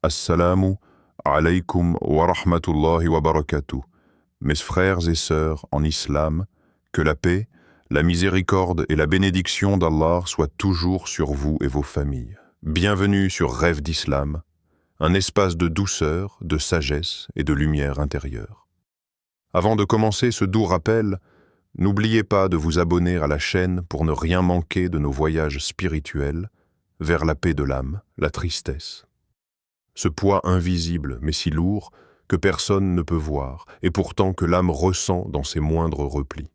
Assalamu alaykum wa rahmatullahi wa barakatuh. Mes frères et sœurs en islam, que la paix, la miséricorde et la bénédiction d'Allah soient toujours sur vous et vos familles. Bienvenue sur Rêve d'Islam, un espace de douceur, de sagesse et de lumière intérieure. Avant de commencer ce doux rappel, n'oubliez pas de vous abonner à la chaîne pour ne rien manquer de nos voyages spirituels vers la paix de l'âme, la tristesse. Ce poids invisible mais si lourd que personne ne peut voir et pourtant que l'âme ressent dans ses moindres replis.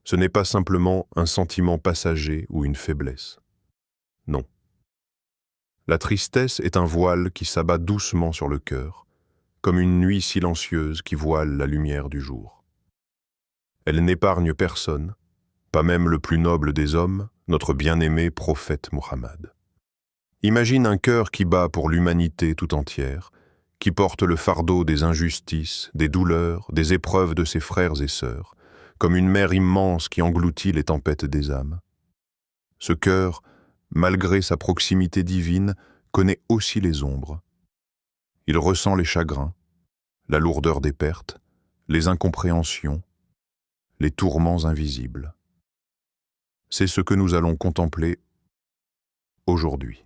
Ce n'est pas simplement un sentiment passager ou une faiblesse. Non. La tristesse est un voile qui s'abat doucement sur le cœur, comme une nuit silencieuse qui voile la lumière du jour. Elle n'épargne personne, pas même le plus noble des hommes, notre bien-aimé prophète Muhammad. Imagine un cœur qui bat pour l'humanité tout entière, qui porte le fardeau des injustices, des douleurs, des épreuves de ses frères et sœurs, comme une mer immense qui engloutit les tempêtes des âmes. Ce cœur, malgré sa proximité divine, connaît aussi les ombres. Il ressent les chagrins, la lourdeur des pertes, les incompréhensions, les tourments invisibles. C'est ce que nous allons contempler aujourd'hui.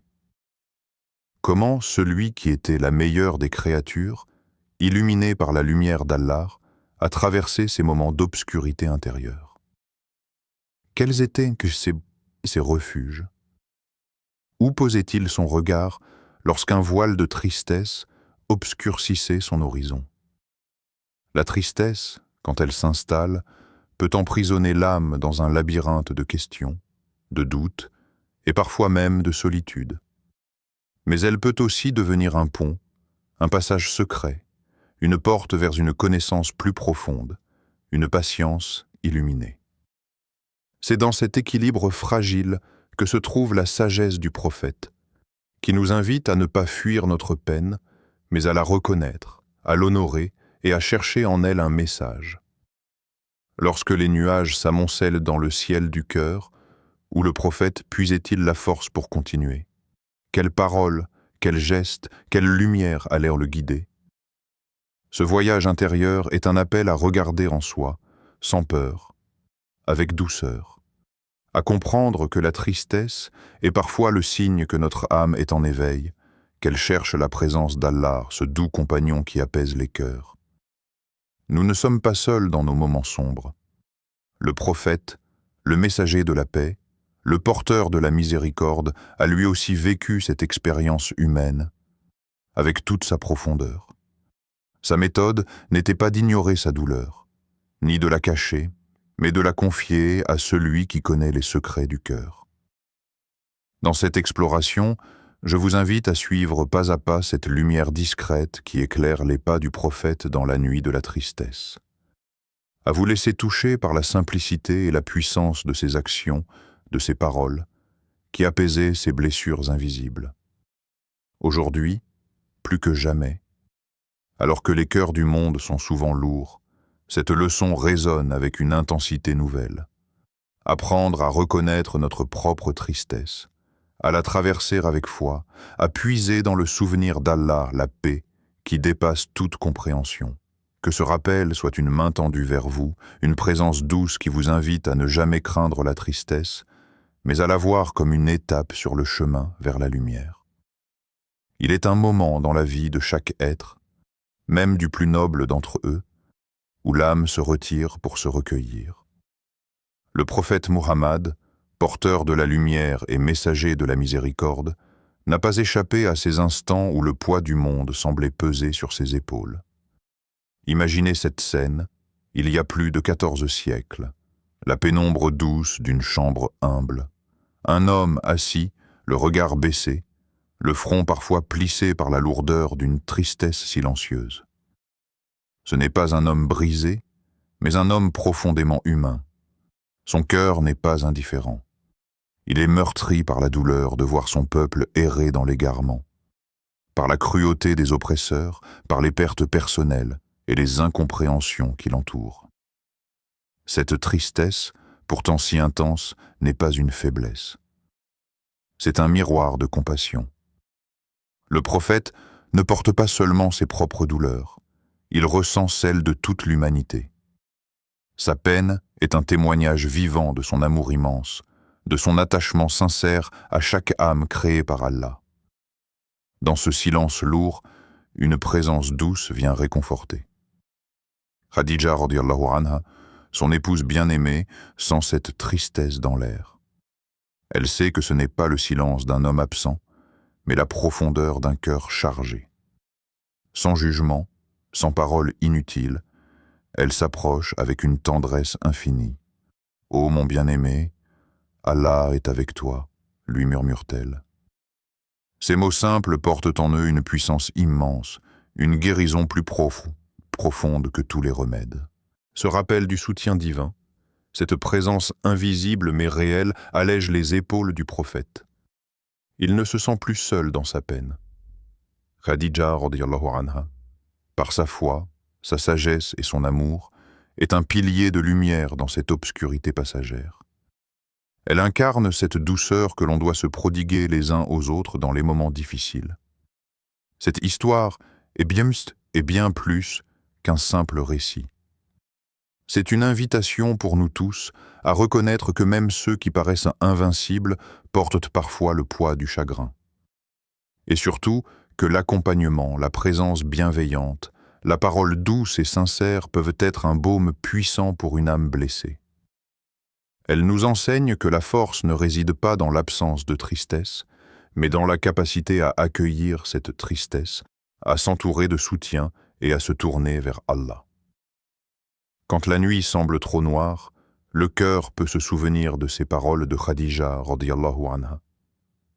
Comment celui qui était la meilleure des créatures, illuminé par la lumière d'Allah, a traversé ces moments d'obscurité intérieure? Quels étaient ses refuges? Où posait-il son regard lorsqu'un voile de tristesse obscurcissait son horizon? La tristesse, quand elle s'installe, peut emprisonner l'âme dans un labyrinthe de questions, de doutes et parfois même de solitude. Mais elle peut aussi devenir un pont, un passage secret, une porte vers une connaissance plus profonde, une patience illuminée. C'est dans cet équilibre fragile que se trouve la sagesse du prophète, qui nous invite à ne pas fuir notre peine, mais à la reconnaître, à l'honorer et à chercher en elle un message. Lorsque les nuages s'amoncellent dans le ciel du cœur, où le prophète puisait-il la force pour continuer? Quelles paroles, quels gestes, quelle lumière allèrent le guider? Ce voyage intérieur est un appel à regarder en soi, sans peur, avec douceur, à comprendre que la tristesse est parfois le signe que notre âme est en éveil, qu'elle cherche la présence d'Allah, ce doux compagnon qui apaise les cœurs. Nous ne sommes pas seuls dans nos moments sombres. Le prophète, le messager de la paix, le porteur de la miséricorde a lui aussi vécu cette expérience humaine, avec toute sa profondeur. Sa méthode n'était pas d'ignorer sa douleur, ni de la cacher, mais de la confier à celui qui connaît les secrets du cœur. Dans cette exploration, je vous invite à suivre pas à pas cette lumière discrète qui éclaire les pas du prophète dans la nuit de la tristesse. À vous laisser toucher par la simplicité et la puissance de ses actions, de ses paroles, qui apaisaient ses blessures invisibles. Aujourd'hui, plus que jamais, alors que les cœurs du monde sont souvent lourds, cette leçon résonne avec une intensité nouvelle. Apprendre à reconnaître notre propre tristesse, à la traverser avec foi, à puiser dans le souvenir d'Allah la paix qui dépasse toute compréhension. Que ce rappel soit une main tendue vers vous, une présence douce qui vous invite à ne jamais craindre la tristesse, mais à la voir comme une étape sur le chemin vers la lumière. Il est un moment dans la vie de chaque être, même du plus noble d'entre eux, où l'âme se retire pour se recueillir. Le prophète Muhammad, porteur de la lumière et messager de la miséricorde, n'a pas échappé à ces instants où le poids du monde semblait peser sur ses épaules. Imaginez cette scène, il y a plus de 14 siècles, la pénombre douce d'une chambre humble. Un homme assis, le regard baissé, le front parfois plissé par la lourdeur d'une tristesse silencieuse. Ce n'est pas un homme brisé, mais un homme profondément humain. Son cœur n'est pas indifférent. Il est meurtri par la douleur de voir son peuple errer dans l'égarement, par la cruauté des oppresseurs, par les pertes personnelles et les incompréhensions qui l'entourent. Cette tristesse, pourtant si intense, n'est pas une faiblesse. C'est un miroir de compassion. Le prophète ne porte pas seulement ses propres douleurs, il ressent celles de toute l'humanité. Sa peine est un témoignage vivant de son amour immense, de son attachement sincère à chaque âme créée par Allah. Dans ce silence lourd, une présence douce vient réconforter. Khadija radiyallahu anha, son épouse bien-aimée, sent cette tristesse dans l'air. Elle sait que ce n'est pas le silence d'un homme absent, mais la profondeur d'un cœur chargé. Sans jugement, sans parole inutile, elle s'approche avec une tendresse infinie. « Ô mon bien-aimé, Allah est avec toi », lui murmure-t-elle. Ces mots simples portent en eux une puissance immense, une guérison plus profonde que tous les remèdes. Ce rappel du soutien divin, cette présence invisible mais réelle, allège les épaules du prophète. Il ne se sent plus seul dans sa peine. Khadija radiyallahu anha, par sa foi, sa sagesse et son amour, est un pilier de lumière dans cette obscurité passagère. Elle incarne cette douceur que l'on doit se prodiguer les uns aux autres dans les moments difficiles. Cette histoire est bien plus qu'un simple récit. C'est une invitation pour nous tous à reconnaître que même ceux qui paraissent invincibles portent parfois le poids du chagrin. Et surtout, que l'accompagnement, la présence bienveillante, la parole douce et sincère peuvent être un baume puissant pour une âme blessée. Elle nous enseigne que la force ne réside pas dans l'absence de tristesse, mais dans la capacité à accueillir cette tristesse, à s'entourer de soutien et à se tourner vers Allah. Quand la nuit semble trop noire, le cœur peut se souvenir de ces paroles de Khadija radiyallahu anha,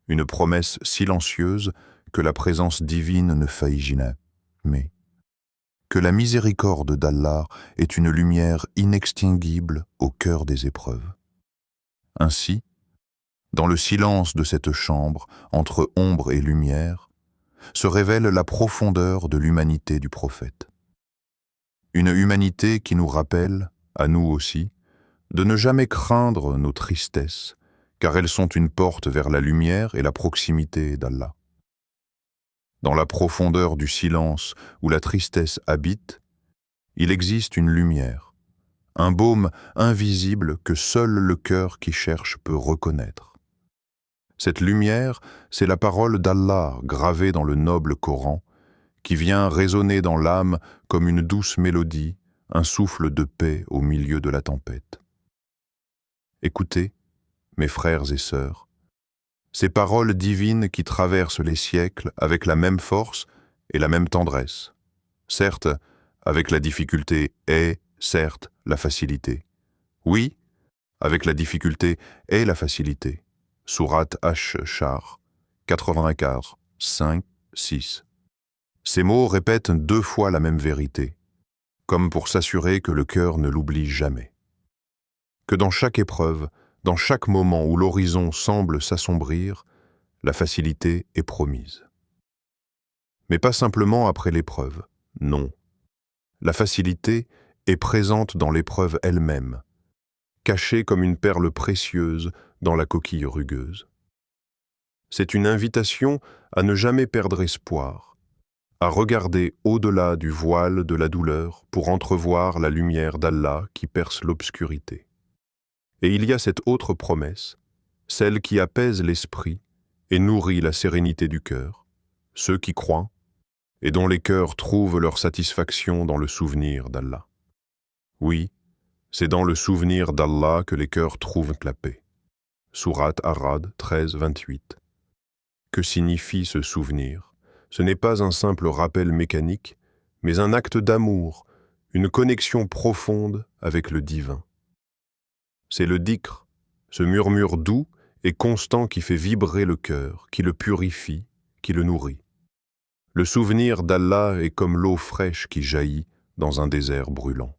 une promesse silencieuse que la présence divine ne faillit jamais, que la miséricorde d'Allah est une lumière inextinguible au cœur des épreuves. Ainsi, dans le silence de cette chambre, entre ombre et lumière, se révèle la profondeur de l'humanité du prophète. Une humanité qui nous rappelle, à nous aussi, de ne jamais craindre nos tristesses, car elles sont une porte vers la lumière et la proximité d'Allah. Dans la profondeur du silence où la tristesse habite, il existe une lumière, un baume invisible que seul le cœur qui cherche peut reconnaître. Cette lumière, c'est la parole d'Allah gravée dans le noble Coran, qui vient résonner dans l'âme comme une douce mélodie, un souffle de paix au milieu de la tempête. Écoutez, mes frères et sœurs, ces paroles divines qui traversent les siècles avec la même force et la même tendresse. Certes, avec la difficulté et, certes, la facilité. Oui, avec la difficulté et la facilité. Sourate Ash-Shar, 84, 5, 6. Ces mots répètent 2 fois la même vérité, comme pour s'assurer que le cœur ne l'oublie jamais. Que dans chaque épreuve, dans chaque moment où l'horizon semble s'assombrir, la facilité est promise. Mais pas simplement après l'épreuve, non. La facilité est présente dans l'épreuve elle-même, cachée comme une perle précieuse dans la coquille rugueuse. C'est une invitation à ne jamais perdre espoir, à regarder au-delà du voile de la douleur pour entrevoir la lumière d'Allah qui perce l'obscurité. Et il y a cette autre promesse, celle qui apaise l'esprit et nourrit la sérénité du cœur, ceux qui croient et dont les cœurs trouvent leur satisfaction dans le souvenir d'Allah. Oui, c'est dans le souvenir d'Allah que les cœurs trouvent la paix. Sourate Ar-Ra'd 13, 28. Que signifie ce souvenir? Ce n'est pas un simple rappel mécanique, mais un acte d'amour, une connexion profonde avec le divin. C'est le dhikr, ce murmure doux et constant qui fait vibrer le cœur, qui le purifie, qui le nourrit. Le souvenir d'Allah est comme l'eau fraîche qui jaillit dans un désert brûlant.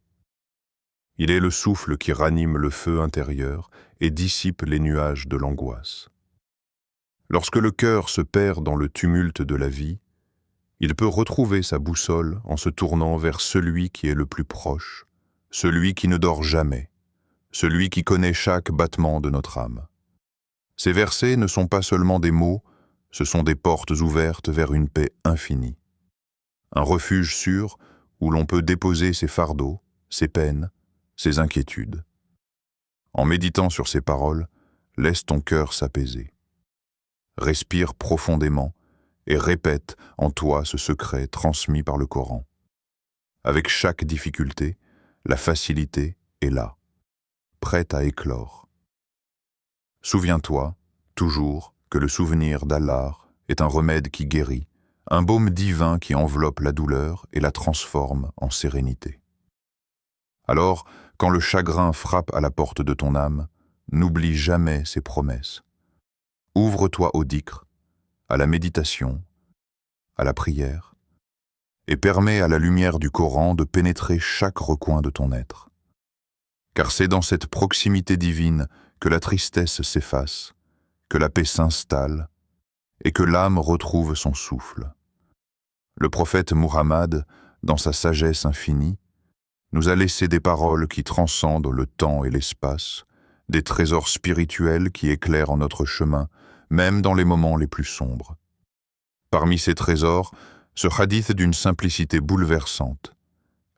Il est le souffle qui ranime le feu intérieur et dissipe les nuages de l'angoisse. Lorsque le cœur se perd dans le tumulte de la vie, il peut retrouver sa boussole en se tournant vers celui qui est le plus proche, celui qui ne dort jamais, celui qui connaît chaque battement de notre âme. Ces versets ne sont pas seulement des mots, Ce sont des portes ouvertes vers une paix infinie. Un refuge sûr où l'on peut déposer ses fardeaux, ses peines, ses inquiétudes. En méditant sur ces paroles, laisse ton cœur s'apaiser. Respire profondément et répète en toi ce secret transmis par le Coran. Avec chaque difficulté, la facilité est là, prête à éclore. Souviens-toi, toujours, que le souvenir d'Allah est un remède qui guérit, un baume divin qui enveloppe la douleur et la transforme en sérénité. Alors, quand le chagrin frappe à la porte de ton âme, n'oublie jamais ses promesses. Ouvre-toi au dhikr, à la méditation, à la prière, et permets à la lumière du Coran de pénétrer chaque recoin de ton être. Car c'est dans cette proximité divine que la tristesse s'efface, que la paix s'installe et que l'âme retrouve son souffle. Le prophète Muhammad, dans sa sagesse infinie, nous a laissé des paroles qui transcendent le temps et l'espace, des trésors spirituels qui éclairent notre chemin, même dans les moments les plus sombres. Parmi ces trésors, ce hadith d'une simplicité bouleversante.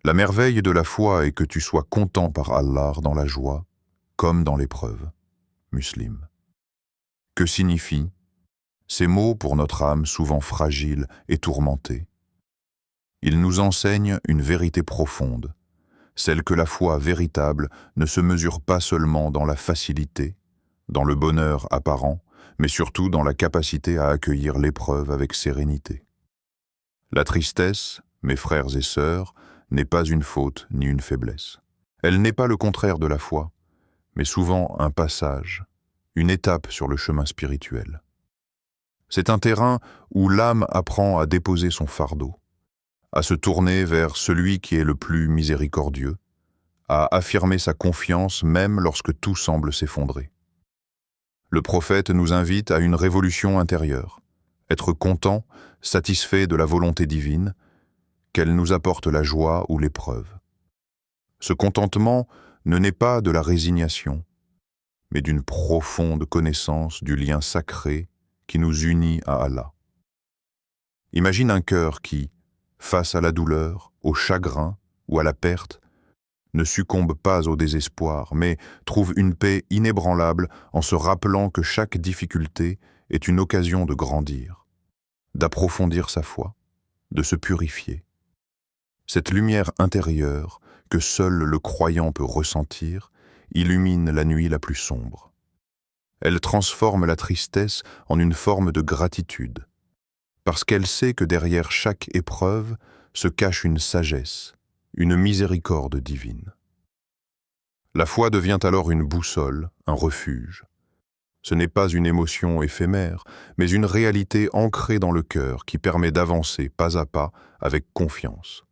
La merveille de la foi est que tu sois content par Allah dans la joie, comme dans l'épreuve. Muslim. Que signifient ces mots pour notre âme souvent fragile et tourmentée? Ils nous enseignent une vérité profonde, celle que la foi véritable ne se mesure pas seulement dans la facilité, dans le bonheur apparent, mais surtout dans la capacité à accueillir l'épreuve avec sérénité. La tristesse, mes frères et sœurs, n'est pas une faute ni une faiblesse. Elle n'est pas le contraire de la foi, mais souvent un passage, une étape sur le chemin spirituel. C'est un terrain où l'âme apprend à déposer son fardeau, à se tourner vers celui qui est le plus miséricordieux, à affirmer sa confiance même lorsque tout semble s'effondrer. Le prophète nous invite à une révolution intérieure, être content, satisfait de la volonté divine, qu'elle nous apporte la joie ou l'épreuve. Ce contentement ne naît pas de la résignation, mais d'une profonde connaissance du lien sacré qui nous unit à Allah. Imagine un cœur qui, face à la douleur, au chagrin ou à la perte, ne succombe pas au désespoir, mais trouve une paix inébranlable en se rappelant que chaque difficulté est une occasion de grandir, d'approfondir sa foi, de se purifier. Cette lumière intérieure que seul le croyant peut ressentir illumine la nuit la plus sombre. Elle transforme la tristesse en une forme de gratitude, parce qu'elle sait que derrière chaque épreuve se cache une sagesse, une miséricorde divine. La foi devient alors une boussole, un refuge. Ce n'est pas une émotion éphémère, mais une réalité ancrée dans le cœur qui permet d'avancer pas à pas avec confiance.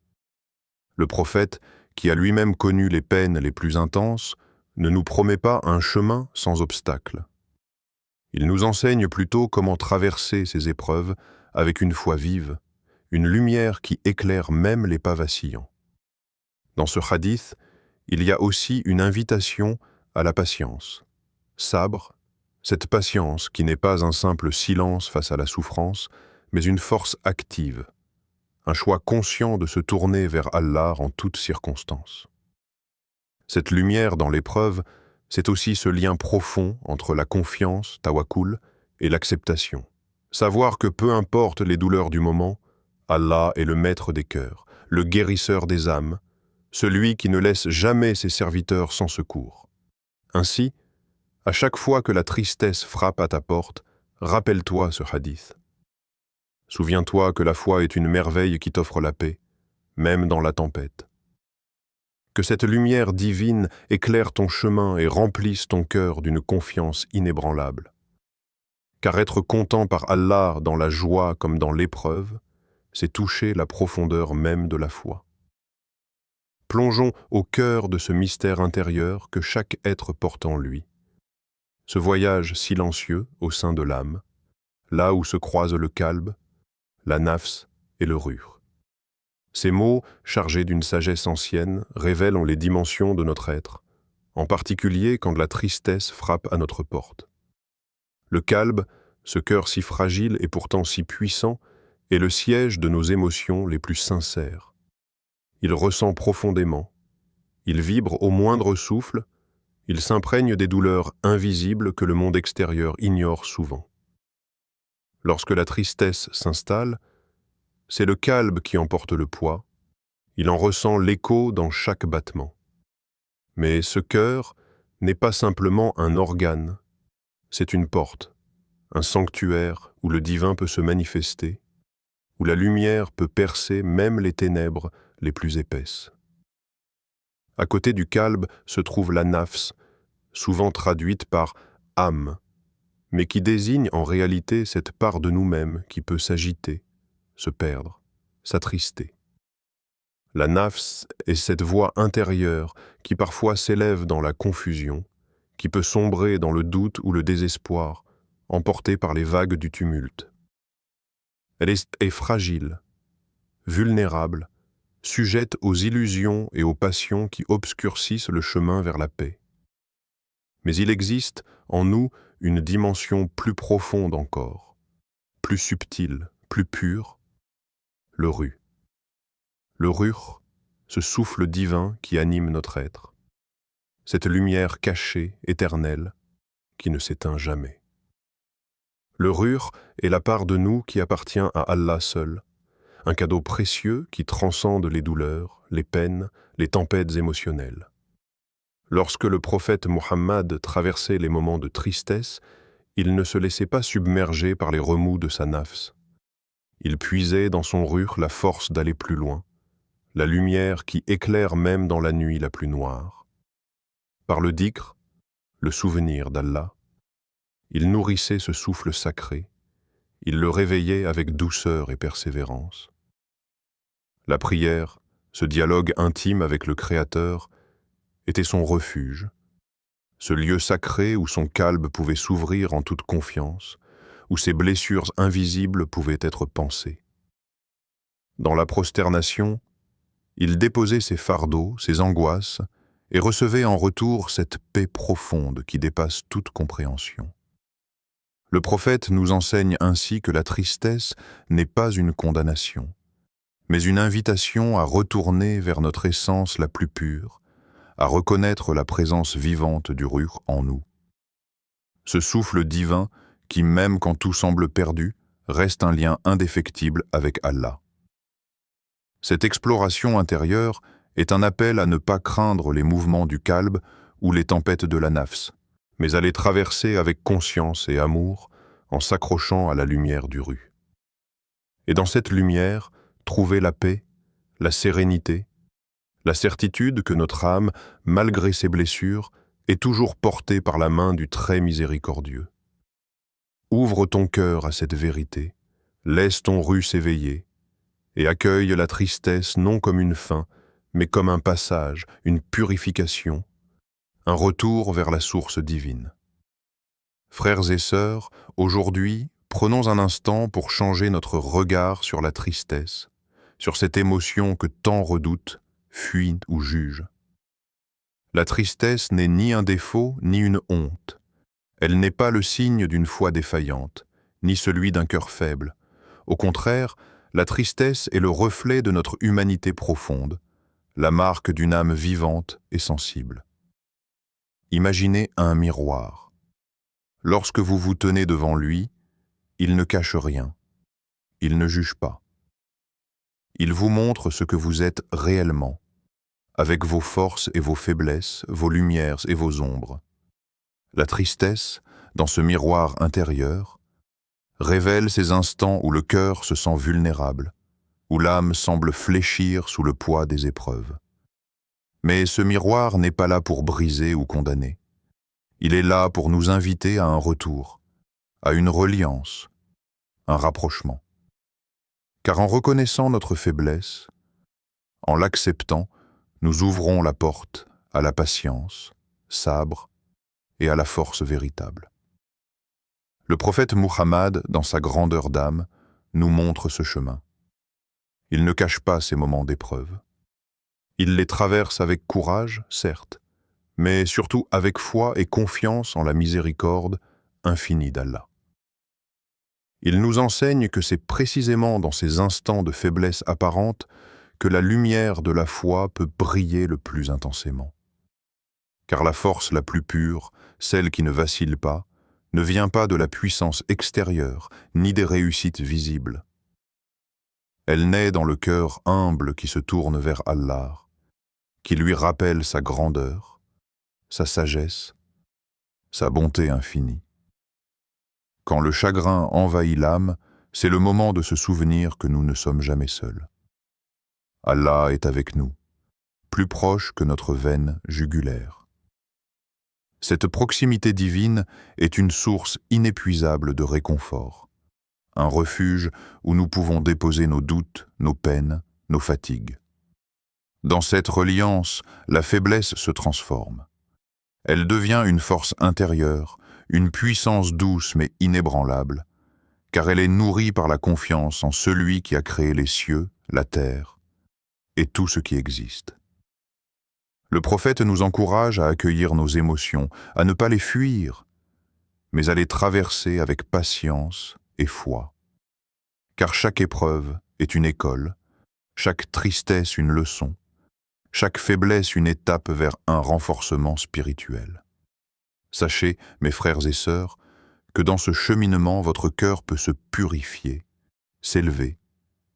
Le prophète, qui a lui-même connu les peines les plus intenses, ne nous promet pas un chemin sans obstacles. Il nous enseigne plutôt comment traverser ces épreuves avec une foi vive, une lumière qui éclaire même les pas vacillants. Dans ce hadith, il y a aussi une invitation à la patience. Sabre, cette patience qui n'est pas un simple silence face à la souffrance, mais une force active, un choix conscient de se tourner vers Allah en toutes circonstances. Cette lumière dans l'épreuve, c'est aussi ce lien profond entre la confiance, tawakkul, et l'acceptation. Savoir que peu importe les douleurs du moment, Allah est le maître des cœurs, le guérisseur des âmes, celui qui ne laisse jamais ses serviteurs sans secours. Ainsi, à chaque fois que la tristesse frappe à ta porte, rappelle-toi ce hadith. Souviens-toi que la foi est une merveille qui t'offre la paix, même dans la tempête. Que cette lumière divine éclaire ton chemin et remplisse ton cœur d'une confiance inébranlable. Car être content par Allah dans la joie comme dans l'épreuve, c'est toucher la profondeur même de la foi. Plongeons au cœur de ce mystère intérieur que chaque être porte en lui. Ce voyage silencieux au sein de l'âme, là où se croisent le kalb, la nafs et le ruh. Ces mots, chargés d'une sagesse ancienne, révèlent les dimensions de notre être, en particulier quand la tristesse frappe à notre porte. Le kalb, Ce cœur si fragile et pourtant si puissant est le siège de nos émotions les plus sincères. Il ressent profondément, il vibre au moindre souffle, il s'imprègne des douleurs invisibles que le monde extérieur ignore souvent. Lorsque la tristesse s'installe, c'est le calme qui emporte le poids, il en ressent l'écho dans chaque battement. Mais ce cœur n'est pas simplement un organe, c'est une porte, un sanctuaire où le divin peut se manifester, où la lumière peut percer même les ténèbres les plus épaisses. À côté du kalb se trouve la nafs, souvent traduite par âme, mais qui désigne en réalité cette part de nous-mêmes qui peut s'agiter, se perdre, s'attrister. La nafs est cette voix intérieure qui parfois s'élève dans la confusion, qui peut sombrer dans le doute ou le désespoir, emportée par les vagues du tumulte. Elle est fragile, vulnérable, sujette aux illusions et aux passions qui obscurcissent le chemin vers la paix. Mais il existe en nous une dimension plus profonde encore, plus subtile, plus pure, le ru. Le ruh, ce souffle divin qui anime notre être. Cette lumière cachée, éternelle, qui ne s'éteint jamais. Le ruh est la part de nous qui appartient à Allah seul, un cadeau précieux qui transcende les douleurs, les peines, les tempêtes émotionnelles. Lorsque le prophète Muhammad traversait les moments de tristesse, il ne se laissait pas submerger par les remous de sa nafs. Il puisait dans son ruh la force d'aller plus loin, la lumière qui éclaire même dans la nuit la plus noire. Par le dhikr, le souvenir d'Allah, il nourrissait ce souffle sacré, il le réveillait avec douceur et persévérance. La prière, ce dialogue intime avec le Créateur, était son refuge, ce lieu sacré où son calme pouvait s'ouvrir en toute confiance, où ses blessures invisibles pouvaient être pansées. Dans la prosternation, il déposait ses fardeaux, ses angoisses, et recevait en retour cette paix profonde qui dépasse toute compréhension. Le prophète nous enseigne ainsi que la tristesse n'est pas une condamnation, mais une invitation à retourner vers notre essence la plus pure, à reconnaître la présence vivante du ruh en nous. Ce souffle divin qui, même quand tout semble perdu, reste un lien indéfectible avec Allah. Cette exploration intérieure est un appel à ne pas craindre les mouvements du kalb ou les tempêtes de la nafs, mais à les traverser avec conscience et amour en s'accrochant à la lumière du ruh. Et dans cette lumière, trouver la paix, la sérénité, la certitude que notre âme, malgré ses blessures, est toujours portée par la main du très miséricordieux. Ouvre ton cœur à cette vérité, laisse ton ruh s'éveiller, et accueille la tristesse non comme une fin, mais comme un passage, une purification, un retour vers la source divine. Frères et sœurs, aujourd'hui, prenons un instant pour changer notre regard sur la tristesse, sur cette émotion que tant redoutent, fuient ou jugent. La tristesse n'est ni un défaut ni une honte. Elle n'est pas le signe d'une foi défaillante, ni celui d'un cœur faible. Au contraire, la tristesse est le reflet de notre humanité profonde, la marque d'une âme vivante et sensible. Imaginez un miroir. Lorsque vous vous tenez devant lui, il ne cache rien, il ne juge pas. Il vous montre ce que vous êtes réellement, avec vos forces et vos faiblesses, vos lumières et vos ombres. La tristesse, dans ce miroir intérieur, révèle ces instants où le cœur se sent vulnérable, où l'âme semble fléchir sous le poids des épreuves. Mais ce miroir n'est pas là pour briser ou condamner. Il est là pour nous inviter à un retour, à une reliance, un rapprochement. Car en reconnaissant notre faiblesse, en l'acceptant, nous ouvrons la porte à la patience, sabre et à la force véritable. Le prophète Muhammad, dans sa grandeur d'âme, nous montre ce chemin. Il ne cache pas ces moments d'épreuve. Il les traverse avec courage, certes, mais surtout avec foi et confiance en la miséricorde infinie d'Allah. Il nous enseigne que c'est précisément dans ces instants de faiblesse apparente que la lumière de la foi peut briller le plus intensément. Car la force la plus pure, celle qui ne vacille pas, ne vient pas de la puissance extérieure, ni des réussites visibles. Elle naît dans le cœur humble qui se tourne vers Allah, qui lui rappelle sa grandeur, sa sagesse, sa bonté infinie. Quand le chagrin envahit l'âme, c'est le moment de se souvenir que nous ne sommes jamais seuls. Allah est avec nous, plus proche que notre veine jugulaire. Cette proximité divine est une source inépuisable de réconfort, un refuge où nous pouvons déposer nos doutes, nos peines, nos fatigues. Dans cette reliance, la faiblesse se transforme. Elle devient une force intérieure, une puissance douce mais inébranlable, car elle est nourrie par la confiance en celui qui a créé les cieux, la terre et tout ce qui existe. Le prophète nous encourage à accueillir nos émotions, à ne pas les fuir, mais à les traverser avec patience et foi. Car chaque épreuve est une école, chaque tristesse une leçon, chaque faiblesse une étape vers un renforcement spirituel. Sachez, mes frères et sœurs, que dans ce cheminement, votre cœur peut se purifier, s'élever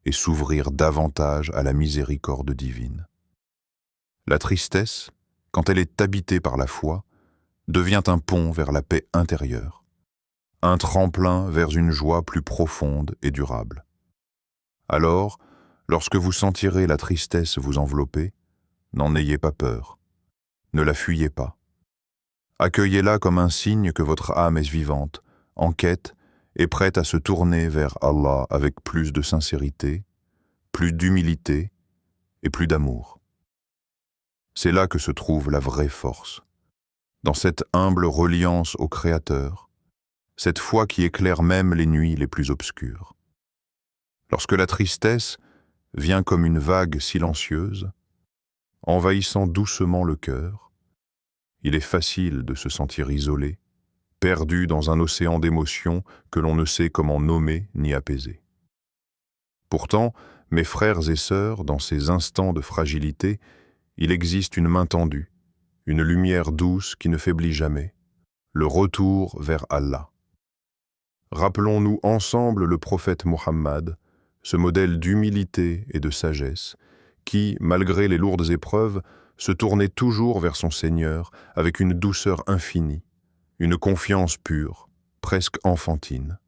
et s'ouvrir davantage à la miséricorde divine. La tristesse, quand elle est habitée par la foi, devient un pont vers la paix intérieure, un tremplin vers une joie plus profonde et durable. Alors, lorsque vous sentirez la tristesse vous envelopper, n'en ayez pas peur, ne la fuyez pas. Accueillez-la comme un signe que votre âme est vivante, en quête et prête à se tourner vers Allah avec plus de sincérité, plus d'humilité et plus d'amour. C'est là que se trouve la vraie force, dans cette humble reliance au Créateur, cette foi qui éclaire même les nuits les plus obscures. Lorsque la tristesse vient comme une vague silencieuse, envahissant doucement le cœur, il est facile de se sentir isolé, perdu dans un océan d'émotions que l'on ne sait comment nommer ni apaiser. Pourtant, mes frères et sœurs, dans ces instants de fragilité, il existe une main tendue, une lumière douce qui ne faiblit jamais, le retour vers Allah. Rappelons-nous ensemble le prophète Mohammed, ce modèle d'humilité et de sagesse, qui, malgré les lourdes épreuves, se tournait toujours vers son Seigneur avec une douceur infinie, une confiance pure, presque enfantine.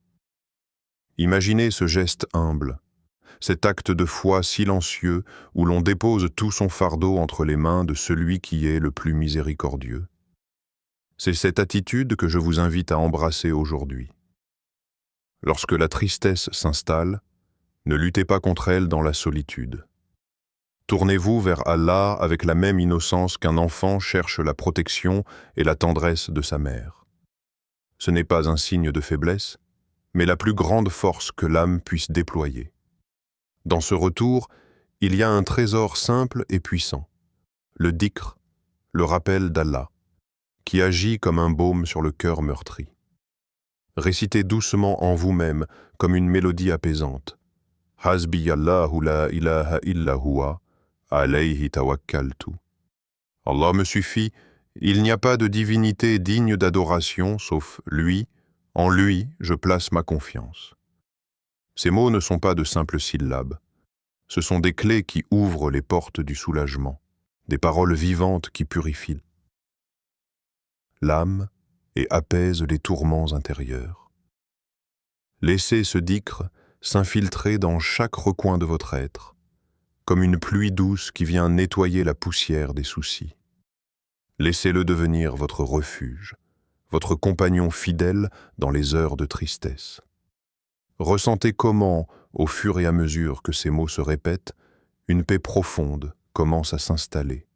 Imaginez ce geste humble, cet acte de foi silencieux où l'on dépose tout son fardeau entre les mains de celui qui est le plus miséricordieux. C'est cette attitude que je vous invite à embrasser aujourd'hui. Lorsque la tristesse s'installe, ne luttez pas contre elle dans la solitude. Tournez-vous vers Allah avec la même innocence qu'un enfant cherche la protection et la tendresse de sa mère. Ce n'est pas un signe de faiblesse, mais la plus grande force que l'âme puisse déployer. Dans ce retour, il y a un trésor simple et puissant, le dhikr, le rappel d'Allah, qui agit comme un baume sur le cœur meurtri. Récitez doucement en vous-même comme une mélodie apaisante. Hasbi Allahu la ilaha illa huwa, alayhi tawakkaltu. Allah me suffit, il n'y a pas de divinité digne d'adoration sauf lui, en lui je place ma confiance. Ces mots ne sont pas de simples syllabes. Ce sont des clés qui ouvrent les portes du soulagement, des paroles vivantes qui purifient l'âme et apaisent les tourments intérieurs. Laissez ce dhikr s'infiltrer dans chaque recoin de votre être, comme une pluie douce qui vient nettoyer la poussière des soucis. Laissez-le devenir votre refuge, votre compagnon fidèle dans les heures de tristesse. Ressentez comment, au fur et à mesure que ces mots se répètent, une paix profonde commence à s'installer.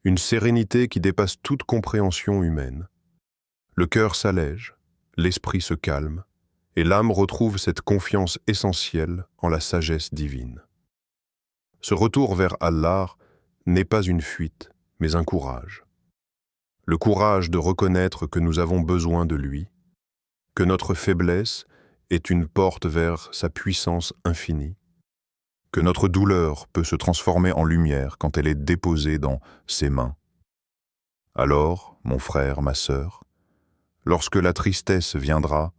Une sérénité qui dépasse toute compréhension humaine. Le cœur s'allège, l'esprit se calme, et l'âme retrouve cette confiance essentielle en la sagesse divine. Ce retour vers Allah n'est pas une fuite, mais un courage. Le courage de reconnaître que nous avons besoin de lui, que notre faiblesse est une porte vers sa puissance infinie, que notre douleur peut se transformer en lumière quand elle est déposée dans ses mains. Alors, mon frère, ma sœur, lorsque la tristesse viendra,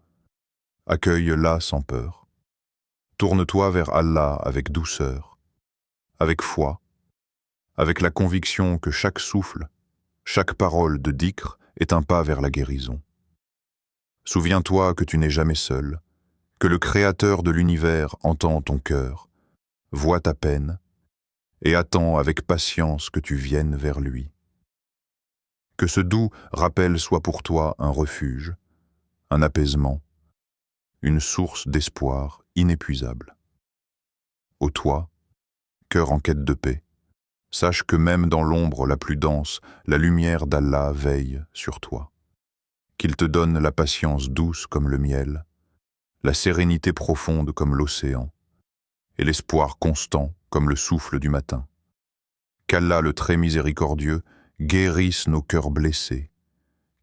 accueille-la sans peur. Tourne-toi vers Allah avec douceur, avec foi, avec la conviction que chaque souffle, chaque parole de dhikr est un pas vers la guérison. Souviens-toi que tu n'es jamais seul, que le Créateur de l'univers entend ton cœur, voit ta peine et attend avec patience que tu viennes vers lui. Que ce doux rappel soit pour toi un refuge, un apaisement, une source d'espoir inépuisable. Ô toi, cœur en quête de paix, sache que même dans l'ombre la plus dense, la lumière d'Allah veille sur toi. Qu'il te donne la patience douce comme le miel, la sérénité profonde comme l'océan, et l'espoir constant comme le souffle du matin. Qu'Allah le très miséricordieux guérisse nos cœurs blessés,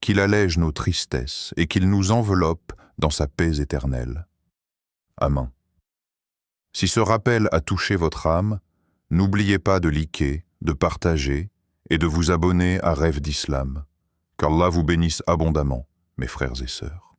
qu'il allège nos tristesses et qu'il nous enveloppe dans sa paix éternelle. Amen. Si ce rappel a touché votre âme, n'oubliez pas de liker, de partager et de vous abonner à Rêve d'Islam. Qu'Allah vous bénisse abondamment, mes frères et sœurs.